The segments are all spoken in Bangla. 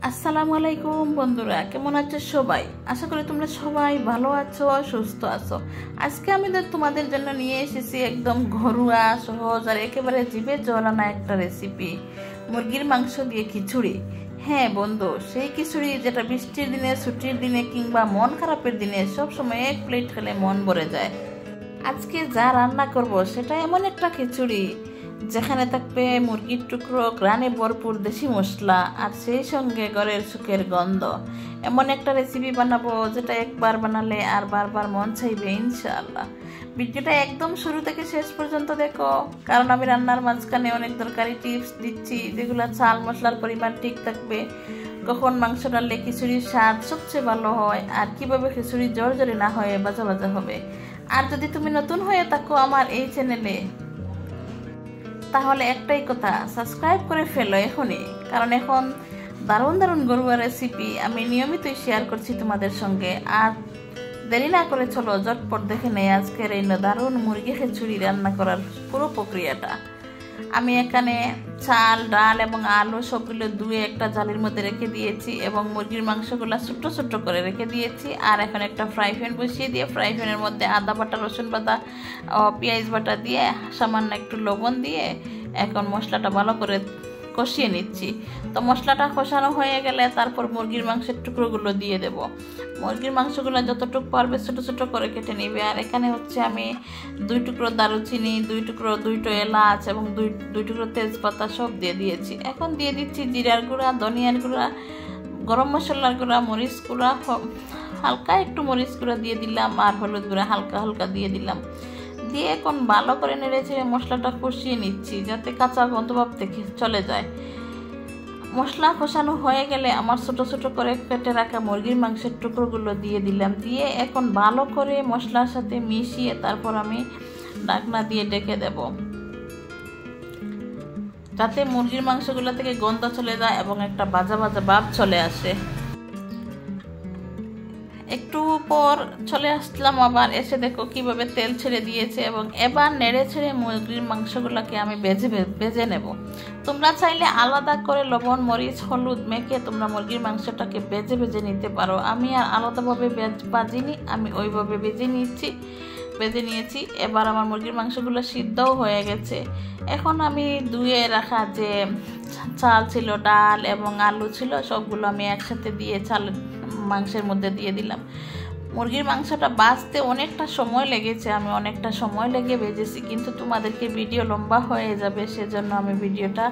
আসসালামু আলাইকুম বন্ধুরা, কেমন আছো সবাই? আশা করি তোমরা সবাই ভালো আছো, সুস্থ আছো। আজকে আমি তোমাদের জন্য নিয়ে এসেছি একদম ঘরোয়া, সহজ আর একেবারে জিভে জলানা একটা রেসিপি, মুরগির মাংস দিয়ে খিচুড়ি। হ্যাঁ বন্ধু, সেই খিচুড়ি যেটা বৃষ্টির দিনে, ছুটির দিনে কিংবা মন খারাপের দিনে সবসময় এক প্লেট খেলে মন ভরে যায়। আজকে যা রান্না করব সেটা এমন একটা খিচুড়ি যেখানে থাকবে মুরগির টুকরো, গ্রানে ভরপুর দেশি মশলা আর সেই সঙ্গে ঘরের সুখের গন্ধ। এমন একটা রেসিপি বানাবো যেটা একবার বানালে আর বারবার মন চাইবে ইনশাআল্লাহ। ভিডিওটা একদম শুরু থেকে শেষ পর্যন্ত দেখো, কারণ আমি রান্নার মাঝখানে অনেক দরকারি টিপস দিচ্ছি যেগুলো চাল মশলার পরিমাণ ঠিক থাকবে, কখন মাংস ডাললে খিচুড়ির স্বাদ সবচেয়ে ভালো হয়, আর কিভাবে খিচুড়ি জড়জড়ে না হয়ে বাজা বাজা হবে। আর যদি তুমি নতুন হয়ে থাকো আমার এই চ্যানেলে, তাহলে একটাই কথা, সাবস্ক্রাইব করে ফেলো এখনই, কারণ এখন দারুণ দারুণ ঘরোয়া রেসিপি আমি নিয়মিতই শেয়ার করছি তোমাদের সঙ্গে। আর দেরি না করে চলো ঝটপট দেখে নেই আজকের এই দারুণ মুরগি খিচুড়ি রান্না করার পুরো প্রক্রিয়াটা। আমি এখানে চাল, ডাল এবং আলু সবগুলো ধুয়ে একটা জালির মধ্যে রেখে দিয়েছি এবং মুরগির মাংসগুলো ছোট্ট ছোট্ট করে রেখে দিয়েছি। আর এখন একটা ফ্রাই প্যান বসিয়ে দিয়ে ফ্রাই প্যানের মধ্যে আদা বাটা, রসুন বাটা, পেঁয়াজ বাটা দিয়ে সামান্য একটু লবণ দিয়ে এখন মশলাটা ভালো করে কষিয়ে নিচ্ছি। তো মশলাটা কষানো হয়ে গেলে তারপর মুরগির মাংসের টুকরোগুলো দিয়ে দেব। মুরগির মাংসগুলো যতটুকু পারবে ছোটো ছোটো করে কেটে নিবে। আর এখানে হচ্ছে আমি 2 টুকরো দারুচিনি, 2 এলাচ এবং দুই টুকরো তেজপাতা সব দিয়ে দিয়েছি। এখন দিয়ে দিচ্ছি জিরার গুঁড়া, ধনিয়ার গুঁড়া, গরম মশলার গুঁড়া, মরিচ গুঁড়া, হালকা একটু মরিচ গুঁড়া দিয়ে দিলাম, আর হলুদ গুঁড়া হালকা হালকা দিয়ে দিলাম। দিয়ে এখন ভালো করে নেড়ে ছেড়ে মশলাটা কষিয়ে নিচ্ছি যাতে কাঁচা গন্ধভাব থেকে চলে যায়। মশলা কষানো হয়ে গেলে আমার ছোট ছোট করে কেটে রাখা মুরগির মাংসের টুকরোগুলো দিয়ে দিলাম। দিয়ে এখন ভালো করে মশলার সাথে মিশিয়ে তারপর আমি ঢাকনা দিয়ে ঢেকে দেব, যাতে মুরগির মাংসগুলো থেকে গন্ধ চলে যায় এবং একটা ভাজা ভাজা ভাব চলে আসে। একটু পর চলে আসলাম, আবার এসে দেখো কিভাবে তেল ছেড়ে দিয়েছে এবং এবার নেড়ে ছেড়ে মুরগির মাংসগুলোকে আমি ভেজে নেব। তোমরা চাইলে আলাদা করে লবণ, মরিচ, হলুদ মেখে তোমরা মুরগির মাংসটাকে ভেজে নিতে পারো। আমি আর আলাদাভাবে ভাজিনি, আমি ওইভাবে ভেজে নিয়েছি। এবার আমার মুরগির মাংসগুলো সিদ্ধও হয়ে গেছে। এখন আমি ধুয়ে রাখা যে চাল ছিল, ডাল এবং আলু ছিল সবগুলো আমি একসাথে দিয়ে মাংসের মধ্যে দিয়ে দিলাম। মুরগির মাংসটা ভাজতে অনেকটা সময় লেগেছে, আমি অনেকটা সময় লেগে ভেজেছি, কিন্তু তোমাদেরকে ভিডিও লম্বা হয়ে যাবে, সেজন্য আমি ভিডিওটা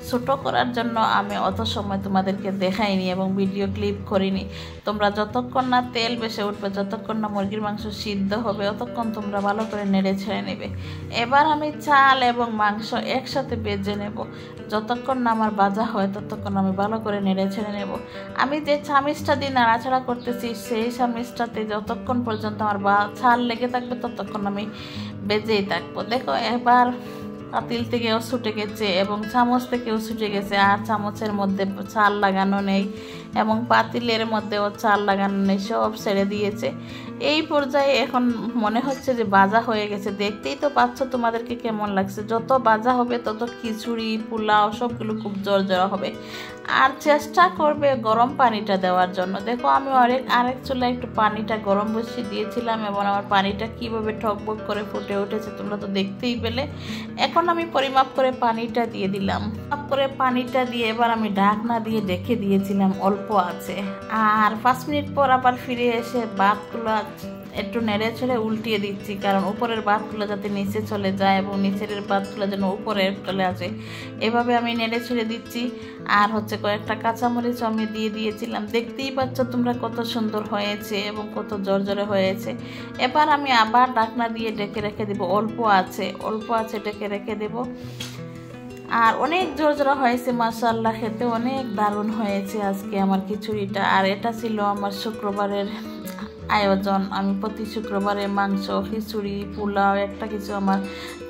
ছোট করার জন্য আমি অত সময় তোমাদেরকে দেখাইনি এবং ভিডিও ক্লিপ করিনি। তোমরা যতক্ষণ না তেল ভেসে উঠবে, যতক্ষণ না মুরগির মাংস সিদ্ধ হবে, ততক্ষণ তোমরা ভালো করে নেড়ে ছেড়ে নেবে। এবার আমি চাল এবং মাংস একসাথে ভেজে নেব। যতক্ষণ না আমার ভাজা হয় ততক্ষণ আমি ভালো করে নেড়ে ছেড়ে নেব। আমি যে চামিচটা দিয়ে নাড়াচাড়া করতেছি সেই চামিচটাতে যতক্ষণ পর্যন্ত আমার ছাল লেগে থাকবে ততক্ষণ আমি ভেজেই থাকবো। দেখো এবার পাতিল থেকেও ছুটে গেছে এবং চামচ থেকেও ছুটে গেছে, আর চামচের মধ্যে চাল লাগানো নেই এবং পাতিলের মধ্যেও চাল লাগানো নেই, সব ছেড়ে দিয়েছে। এই পর্যায়ে এখন মনে হচ্ছে যে ভাজা হয়ে গেছে। দেখতেই তো পাচ্ছ তোমাদেরকে কেমন লাগছে। যত ভাজা হবে তত খিচুড়ি, পোলাও সবগুলো খুব জড়জড়া হবে। আর চেষ্টা করবে গরম পানিটা দেওয়ার জন্য। দেখো আমি আরেক চুলায় একটু পানিটা গরম বসিয়ে দিয়েছিলাম এবং আমার পানিটা কিভাবে টকবক করে ফুটে উঠেছে তোমরা তো দেখতেই পেলে। এখন আমি পরিমাপ করে পানিটা দিয়ে দিলাম। পানিটা দিয়ে এবার আমি ঢাকনা দিয়ে ঢেকে দিয়েছিলাম অল্প আছে। আর 5 মিনিট পর আবার ফিরে এসে ভাতগুলো একটু নেড়ে ছেড়ে উল্টিয়ে দিচ্ছি, কারণ উপরের ভাতগুলো যাতে নিচে চলে যায় এবং নিচের ভাতগুলো যেন উপরে চলে আসে, এভাবে আমি নেড়ে ছেড়ে দিচ্ছি। আর হচ্ছে কয়েকটা কাঁচামরিচ আমি দিয়ে দিয়েছিলাম। দেখতেই পাচ্ছ তোমরা কত সুন্দর হয়েছে এবং কত জর্জরে হয়েছে। এবার আমি আবার ঢাকনা দিয়ে ঢেকে রেখে দেবো, অল্প আছে ঢেকে রেখে দেবো। আর অনেক জোরজোরা হয়েছে মাশাআল্লাহ, খেতে অনেক দারুণ হয়েছে আজকে আমার খিচুড়িটা। আর এটা ছিল আমার শুক্রবারের আয়োজন। আমি প্রতি শুক্রবারে মাংস, খিচুড়ি, পোলাও একটা কিছু আমার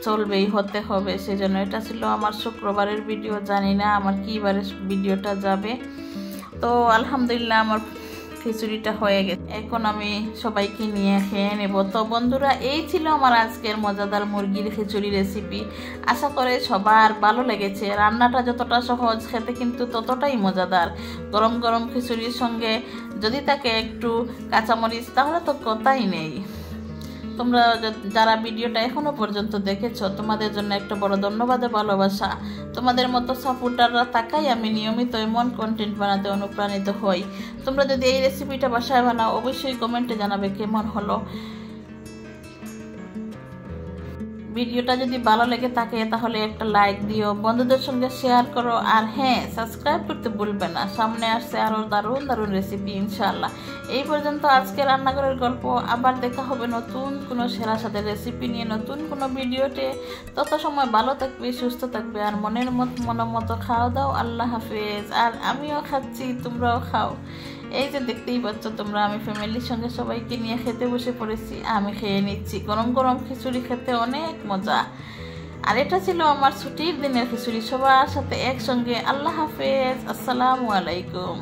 চলবেই, হতে হবে, সেজন্য এটা ছিল আমার শুক্রবারের ভিডিও। জানি না আমার কী বারে ভিডিওটা যাবে। তো আলহামদুলিল্লাহ আমার খিচুড়িটা হয়ে গেছে, এখন আমি সবাইকে নিয়ে খেয়ে নেব। তো বন্ধুরা, এই ছিল আমার আজকের মজাদার মুরগির খিচুড়ি রেসিপি। আশা করে সবার ভালো লেগেছে। রান্নাটা যতটা সহজ, খেতে কিন্তু ততটাই মজাদার। গরম গরম খিচুড়ির সঙ্গে যদি থাকে একটু কাঁচামরিচ, তাহলে তো কথাই নেই। তোমরা যারা ভিডিওটা এখনো পর্যন্ত দেখেছো, তোমাদের জন্য একটা বড় ধন্যবাদ ও ভালোবাসা। তোমাদের মতো সাপোর্টাররা থাকাই আমি নিয়মিত এমন কন্টেন্ট বানাতে অনুপ্রাণিত হই। তোমরা যদি এই রেসিপিটা বাসায় বানাও, অবশ্যই কমেন্টে জানাবে কেমন হলো। ভিডিওটা যদি ভালো লেগে থাকে তাহলে একটা লাইক দিও, বন্ধুদের সঙ্গে শেয়ার করো, আর হ্যাঁ, সাবস্ক্রাইব করতে ভুলবে না। সামনে আসছে আরও দারুণ দারুণ রেসিপি ইনশাআল্লাহ। এই পর্যন্ত আজকে রান্নাঘরের গল্প। আবার দেখা হবে নতুন কোনো সেরা স্বাদের রেসিপি নিয়ে, নতুন কোনো ভিডিওতে। তত সময় ভালো থাকবে, সুস্থ থাকবে, আর মনের মতো খাওয়া দাও। আল্লাহ হাফেজ। আর আমিও খাচ্ছি, তোমরাও খাও। এই যে দেখতেই পাচ্ছ তোমরা, আমি ফ্যামিলির সঙ্গে সবাইকে নিয়ে খেতে বসে পড়েছি। আমি খেয়ে নিচ্ছি। গরম গরম খিচুড়ি খেতে অনেক মজা। আর এটা ছিল আমার ছুটির দিনের খিচুড়ি, সবার সাথে একসঙ্গে। আল্লাহ হাফেজ, আসসালামু আলাইকুম।